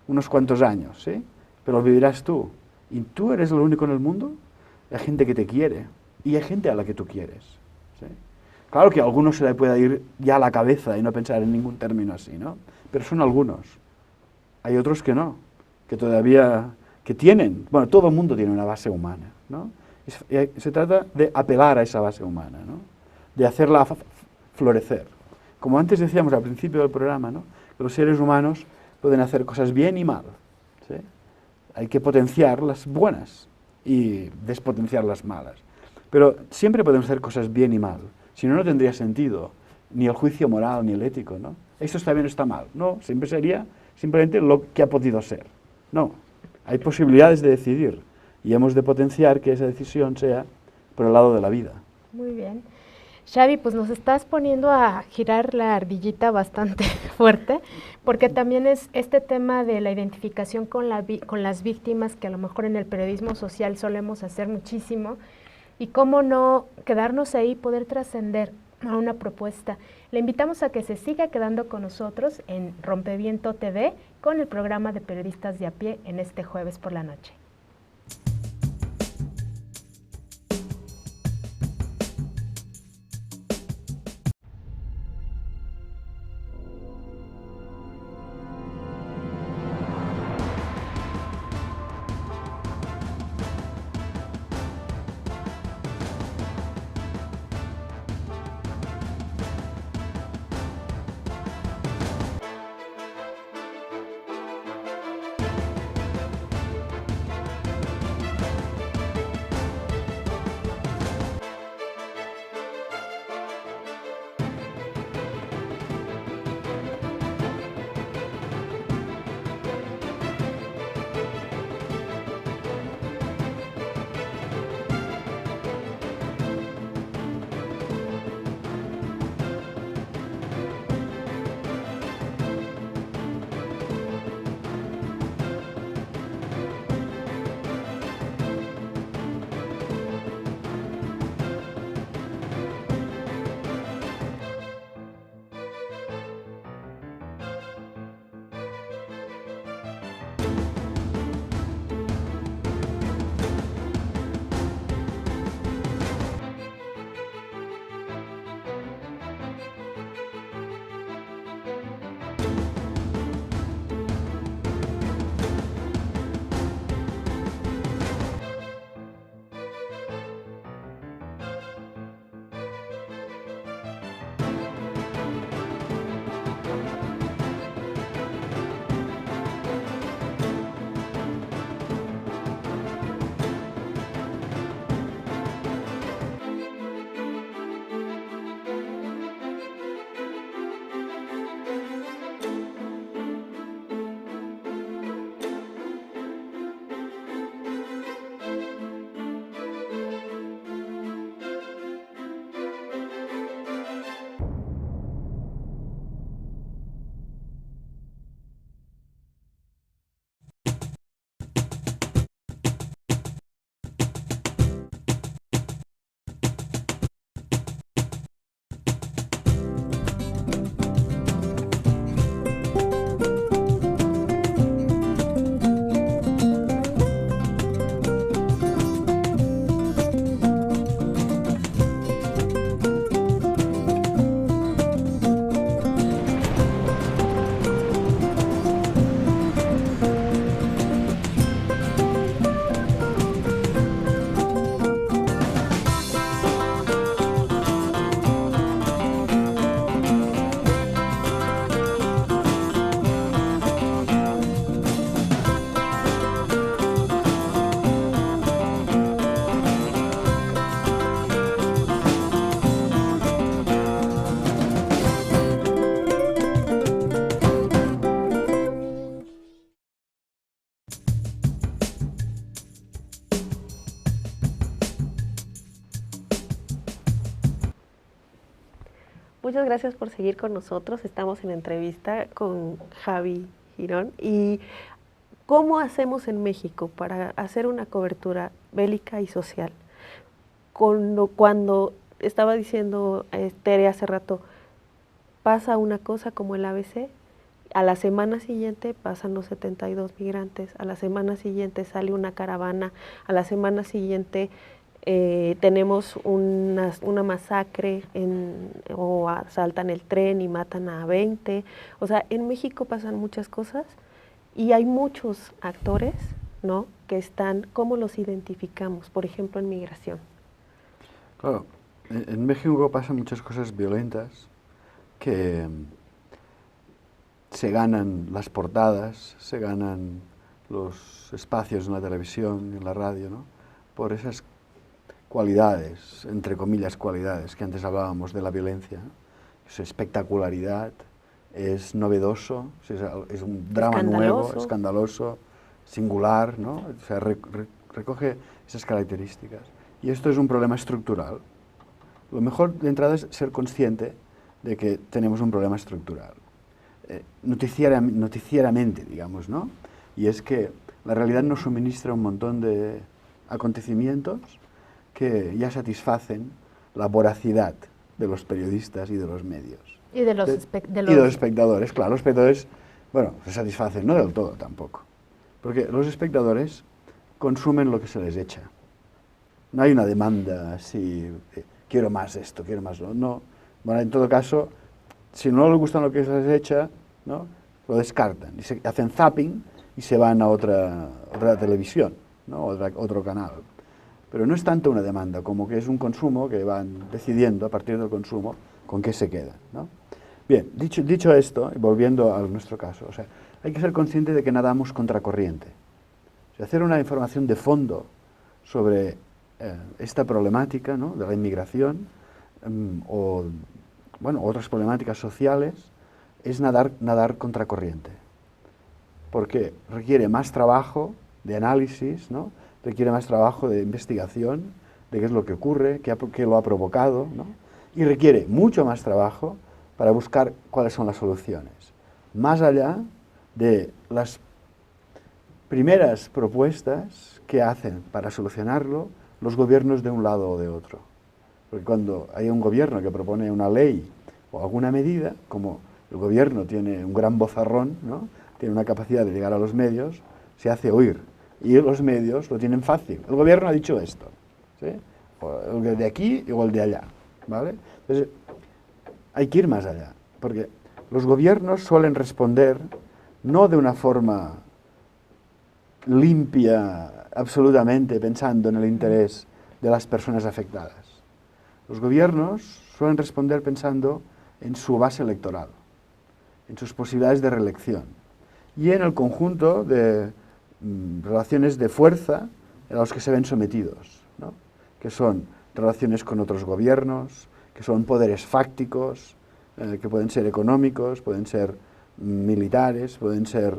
unos cuantos años, ¿sí? Pero vivirás tú. ¿Y tú eres el único en el mundo? Hay gente que te quiere y hay gente a la que tú quieres, ¿sí? Claro que a algunos se le puede ir ya a la cabeza y no pensar en ningún término así, ¿no? Pero son algunos. Hay otros que no, que todavía, que tienen, bueno, todo el mundo tiene una base humana, ¿no? Se trata de apelar a esa base humana, ¿no? De hacerla florecer. Como antes decíamos al principio del programa, ¿no? Que los seres humanos pueden hacer cosas bien y mal, ¿sí? Hay que potenciar las buenas y despotenciar las malas. Pero siempre podemos hacer cosas bien y mal. Si no, no tendría sentido ni el juicio moral ni el ético, ¿no? Esto está bien o está mal. No, siempre sería simplemente lo que ha podido ser. No, hay posibilidades de decidir y hemos de potenciar que esa decisión sea por el lado de la vida. Muy bien. Xavi, pues nos estás poniendo a girar la ardillita bastante fuerte, porque también es este tema de la identificación con las víctimas, que a lo mejor en el periodismo social solemos hacer muchísimo, y cómo no quedarnos ahí, poder trascender a una propuesta. Le invitamos a que se siga quedando con nosotros en Rompeviento TV con el programa de Periodistas de a Pie en este jueves por la noche. Muchas gracias por seguir con nosotros. Estamos en entrevista con Javi Girón. ¿Y cómo hacemos en México para hacer una cobertura bélica y social? Cuando estaba diciendo Tere hace rato, pasa una cosa como el ABC, a la semana siguiente pasan los 72 migrantes, a la semana siguiente sale una caravana, a la semana siguiente tenemos una masacre o asaltan el tren y matan a 20. O sea, en México pasan muchas cosas y hay muchos actores, ¿no?, que están, ¿cómo los identificamos? Por ejemplo, en migración. Claro, en México pasan muchas cosas violentas que se ganan las portadas, se ganan los espacios en la televisión, en la radio, ¿no?, por esas cualidades, entre comillas cualidades, que antes hablábamos de la violencia, ¿no? Es espectacularidad, es novedoso, es un drama nuevo, escandaloso, singular, ¿no? O sea, recoge esas características. Y esto es un problema estructural. Lo mejor de entrada es ser consciente de que tenemos un problema estructural. Noticiaramente, digamos, ¿no? Y es que la realidad nos suministra un montón de acontecimientos que ya satisfacen la voracidad de los periodistas y de los medios. Y de los espectadores, claro, los espectadores, bueno, se satisfacen, no del todo tampoco. Porque los espectadores consumen lo que se les echa. No hay una demanda así, quiero más esto, quiero más lo no. Bueno, en todo caso, si no les gusta lo que se les echa, ¿no?, lo descartan y se hacen zapping y se van a otra televisión, ¿no?, otro canal. Pero no es tanto una demanda como que es un consumo que van decidiendo a partir del consumo con qué se quedan, ¿no? Bien, dicho esto, y volviendo a nuestro caso, o sea, hay que ser consciente de que nadamos contracorriente. O sea, hacer una información de fondo sobre esta problemática, ¿no?, de la inmigración o bueno, otras problemáticas sociales, es nadar contracorriente. Porque requiere más trabajo de análisis, ¿no?, requiere más trabajo de investigación de qué es lo que ocurre, qué lo ha provocado, ¿no?, y requiere mucho más trabajo para buscar cuáles son las soluciones, más allá de las primeras propuestas que hacen para solucionarlo los gobiernos de un lado o de otro. Porque cuando hay un gobierno que propone una ley o alguna medida, como el gobierno tiene un gran vozarrón, ¿no?, tiene una capacidad de llegar a los medios, se hace oír. Y los medios lo tienen fácil. El gobierno ha dicho esto, ¿sí?, o el de aquí o el de allá, ¿vale? Entonces, hay que ir más allá, porque los gobiernos suelen responder no de una forma limpia, absolutamente pensando en el interés de las personas afectadas. Los gobiernos suelen responder pensando en su base electoral, en sus posibilidades de reelección y en el conjunto de relaciones de fuerza a los que se ven sometidos, ¿no?, que son relaciones con otros gobiernos, que son poderes fácticos, que pueden ser económicos, pueden ser militares, pueden ser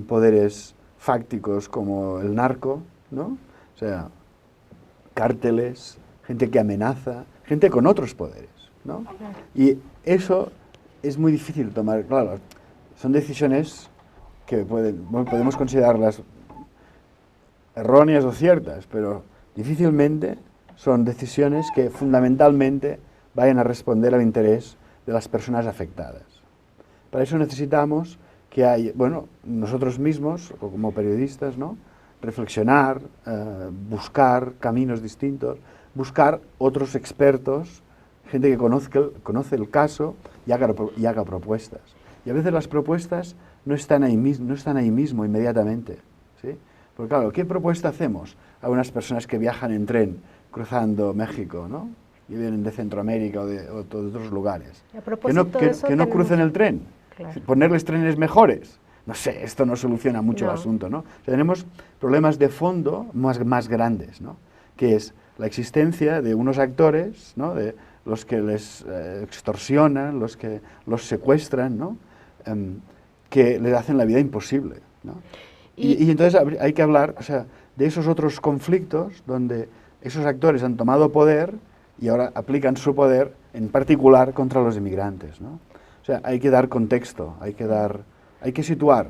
poderes fácticos como el narco, ¿no?, o sea, cárteles, gente que amenaza, gente con otros poderes, ¿no? Y eso es muy difícil tomar, claro, son decisiones que podemos considerarlas erróneas o ciertas, pero difícilmente son decisiones que fundamentalmente vayan a responder al interés de las personas afectadas. Para eso necesitamos que nosotros mismos, o como periodistas, ¿no?, reflexionar, buscar caminos distintos, buscar otros expertos, gente que conoce el caso y haga propuestas. Y a veces las propuestas no están ahí mismo inmediatamente, ¿sí? Porque claro, ¿qué propuesta hacemos a unas personas que viajan en tren cruzando México, ¿no?, y vienen de Centroamérica o de otros lugares? Que no crucen el tren, claro. Ponerles trenes mejores. No sé, esto no soluciona mucho el asunto, ¿no? O sea, tenemos problemas de fondo más grandes, ¿no?, que es la existencia de unos actores, ¿no?, de los que les extorsionan, los que los secuestran, ¿no?, que les hacen la vida imposible, ¿no? Y entonces hay que hablar, o sea, de esos otros conflictos donde esos actores han tomado poder y ahora aplican su poder en particular contra los inmigrantes, ¿no? O sea, hay que dar contexto, hay que situar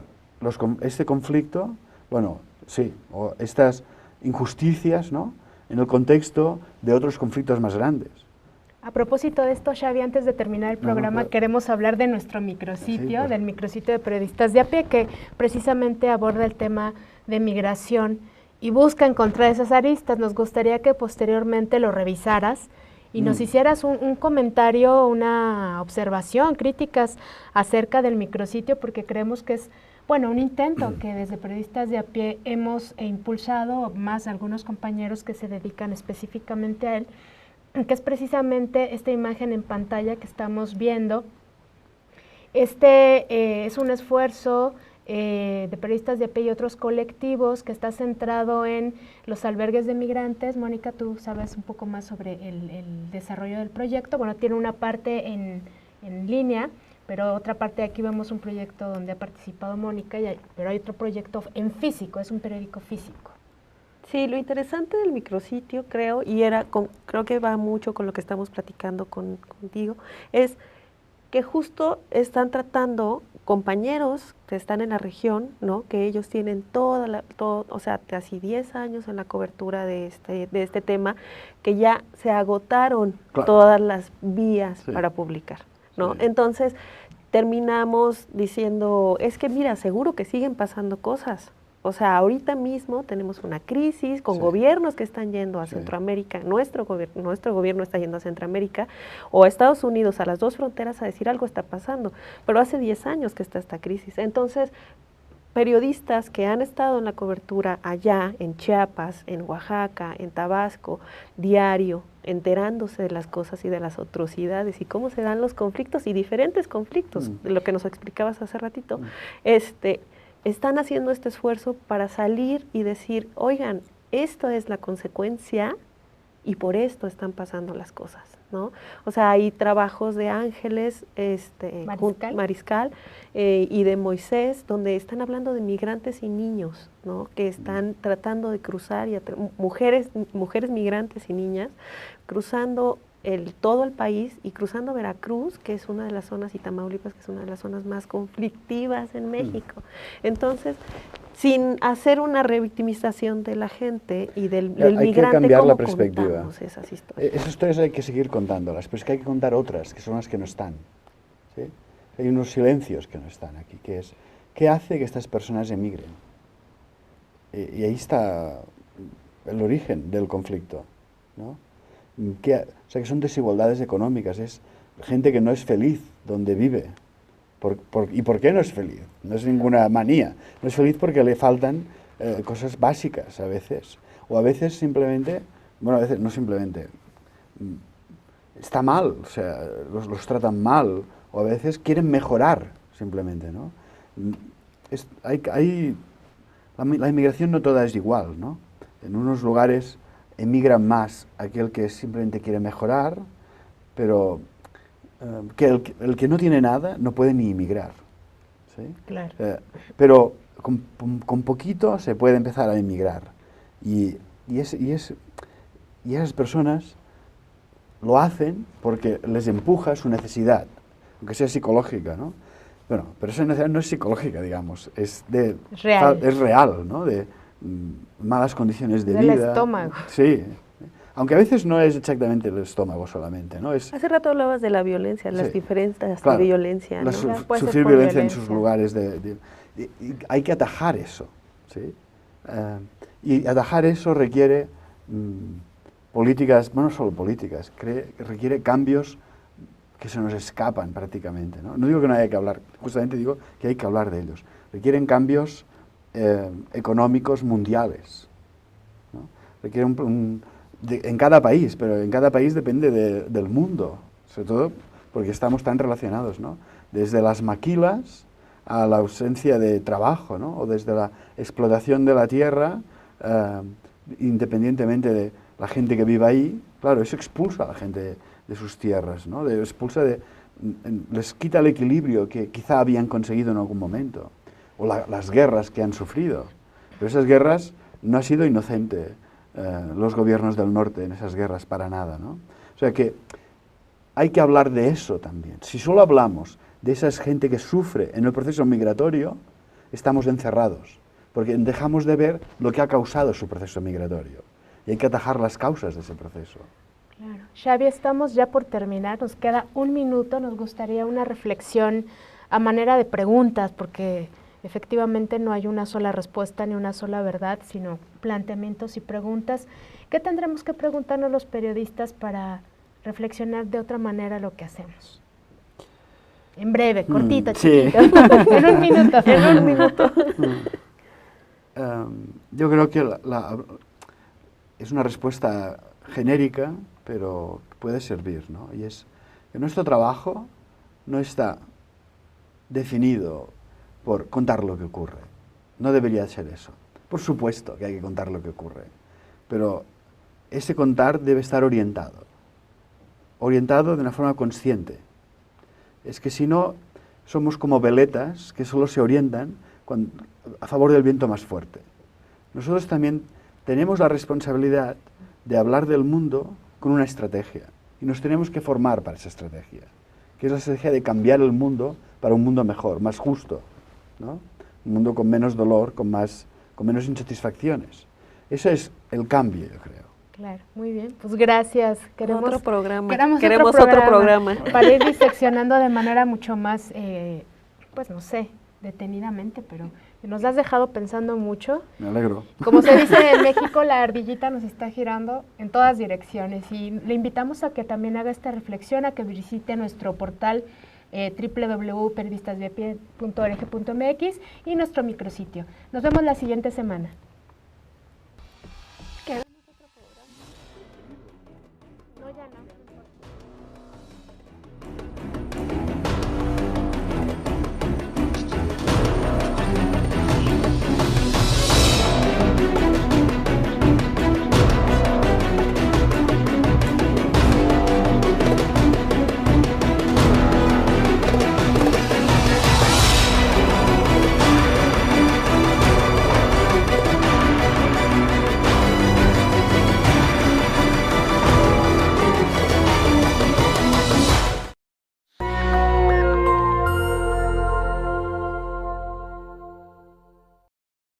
este conflicto, bueno, sí, o estas injusticias, ¿no?, en el contexto de otros conflictos más grandes. A propósito de esto, Xavi, antes de terminar el programa, queremos hablar de nuestro micrositio, sí, del micrositio de periodistas de a pie, que precisamente aborda el tema de migración y busca encontrar esas aristas. Nos gustaría que posteriormente lo revisaras y nos hicieras un comentario, una observación, críticas acerca del micrositio, porque creemos que es, bueno, un intento que desde periodistas de a pie hemos impulsado, más algunos compañeros que se dedican específicamente a él, que es precisamente esta imagen en pantalla que estamos viendo. Es un esfuerzo de periodistas de a pie y otros colectivos que está centrado en los albergues de migrantes. Mónica, tú sabes un poco más sobre el desarrollo del proyecto. Bueno, tiene una parte en línea, pero otra parte, aquí vemos un proyecto donde ha participado Mónica, pero hay otro proyecto en físico, es un periódico físico. Sí, lo interesante del micrositio, creo, y creo que va mucho con lo que estamos platicando contigo, es que justo están tratando compañeros que están en la región, ¿no?, que ellos tienen o sea, casi 10 años en la cobertura de este tema, que ya se agotaron todas las vías para publicar, ¿no? Sí. Entonces, terminamos diciendo, es que mira, seguro que siguen pasando cosas. O sea, ahorita mismo tenemos una crisis con gobiernos que están yendo a Centroamérica, nuestro gobierno está yendo a Centroamérica o a Estados Unidos, a las dos fronteras, a decir algo está pasando, pero hace 10 años que está esta crisis. Entonces, periodistas que han estado en la cobertura allá, en Chiapas, en Oaxaca, en Tabasco, diario, enterándose de las cosas y de las atrocidades y cómo se dan los conflictos y diferentes conflictos, de lo que nos explicabas hace ratito, están haciendo este esfuerzo para salir y decir, oigan, esto es la consecuencia y por esto están pasando las cosas, ¿no? O sea, hay trabajos de Ángeles Mariscal y de Moisés, donde están hablando de migrantes y niños, ¿no?, que están tratando de cruzar, mujeres migrantes y niñas, cruzando todo el país y cruzando Veracruz, que es una de las zonas, y Tamaulipas, que es una de las zonas más conflictivas en México. Entonces, sin hacer una revictimización de la gente y del migrante, hay que cambiar ¿cómo la perspectiva? contamos esas historias? Esas historias hay que seguir contándolas, pero es que hay que contar otras, que son las que no están, ¿sí? Hay unos silencios que no están aquí, que es, ¿qué hace que estas personas emigren? Y ahí está el origen del conflicto, ¿no? O sea, que son desigualdades económicas, es gente que no es feliz donde vive. ¿Y por qué no es feliz? No es ninguna manía. No es feliz porque le faltan cosas básicas a veces. O a veces simplemente, bueno, a veces no simplemente, está mal, o sea, los tratan mal. O a veces quieren mejorar, simplemente, ¿no? La inmigración no toda es igual, ¿no? En unos lugares emigran más aquel que simplemente quiere mejorar, pero que el que no tiene nada no puede ni emigrar, ¿sí? Claro. Pero con poquito se puede empezar a emigrar. Y esas personas lo hacen porque les empuja su necesidad, aunque sea psicológica, ¿no? Bueno, pero esa necesidad no es psicológica, digamos, es real, ¿no? De malas condiciones de vida. Del estómago. Sí, aunque a veces no es exactamente el estómago solamente, ¿no? Hace rato hablabas de la violencia, las diferencias de violencia, ¿no? Sufrir violencia en sus lugares y hay que atajar eso, ¿sí? Y atajar eso requiere políticas, bueno, no solo políticas, requiere cambios que se nos escapan prácticamente, ¿no? No digo que no haya que hablar, justamente digo que hay que hablar de ellos. Requieren cambios económicos mundiales, ¿no? Requieren en cada país, pero en cada país depende del mundo, sobre todo porque estamos tan relacionados, ¿no? Desde las maquilas a la ausencia de trabajo, ¿no? O desde la explotación de la tierra, independientemente de la gente que vive ahí, claro, eso expulsa a la gente de sus tierras, ¿no? Les quita el equilibrio que quizá habían conseguido en algún momento, o las guerras que han sufrido. Pero esas guerras no ha sido inocente los gobiernos del norte en esas guerras para nada, ¿no? O sea que hay que hablar de eso también. Si solo hablamos de esa gente que sufre en el proceso migratorio, estamos encerrados, porque dejamos de ver lo que ha causado su proceso migratorio. Y hay que atajar las causas de ese proceso. Claro. Xavi, estamos ya por terminar, nos queda un minuto, nos gustaría una reflexión a manera de preguntas, porque efectivamente no hay una sola respuesta ni una sola verdad, sino planteamientos y preguntas. ¿Qué tendremos que preguntarnos los periodistas para reflexionar de otra manera lo que hacemos? En breve, cortito, chiquito, en un minuto. En un minuto. Yo creo que es una respuesta genérica, pero puede servir, ¿no? Y es que nuestro trabajo no está definido por contar lo que ocurre. No debería ser eso. Por supuesto que hay que contar lo que ocurre, pero ese contar debe estar orientado de una forma consciente. Es que si no, somos como veletas que solo se orientan a favor del viento más fuerte. Nosotros también tenemos la responsabilidad de hablar del mundo con una estrategia, y nos tenemos que formar para esa estrategia, que es la estrategia de cambiar el mundo para un mundo mejor, más justo, ¿no? Un mundo con menos dolor, con menos insatisfacciones. Ese es el cambio, yo creo. Claro, muy bien. Pues gracias. Queremos otro programa. Queremos otro programa para ir diseccionando de manera mucho más, pues no sé, detenidamente, pero nos has dejado pensando mucho. Me alegro. Como se dice en México, la ardillita nos está girando en todas direcciones y le invitamos a que también haga esta reflexión, a que visite nuestro portal www.periodistasdeapie.org.mx y nuestro micrositio. Nos vemos la siguiente semana.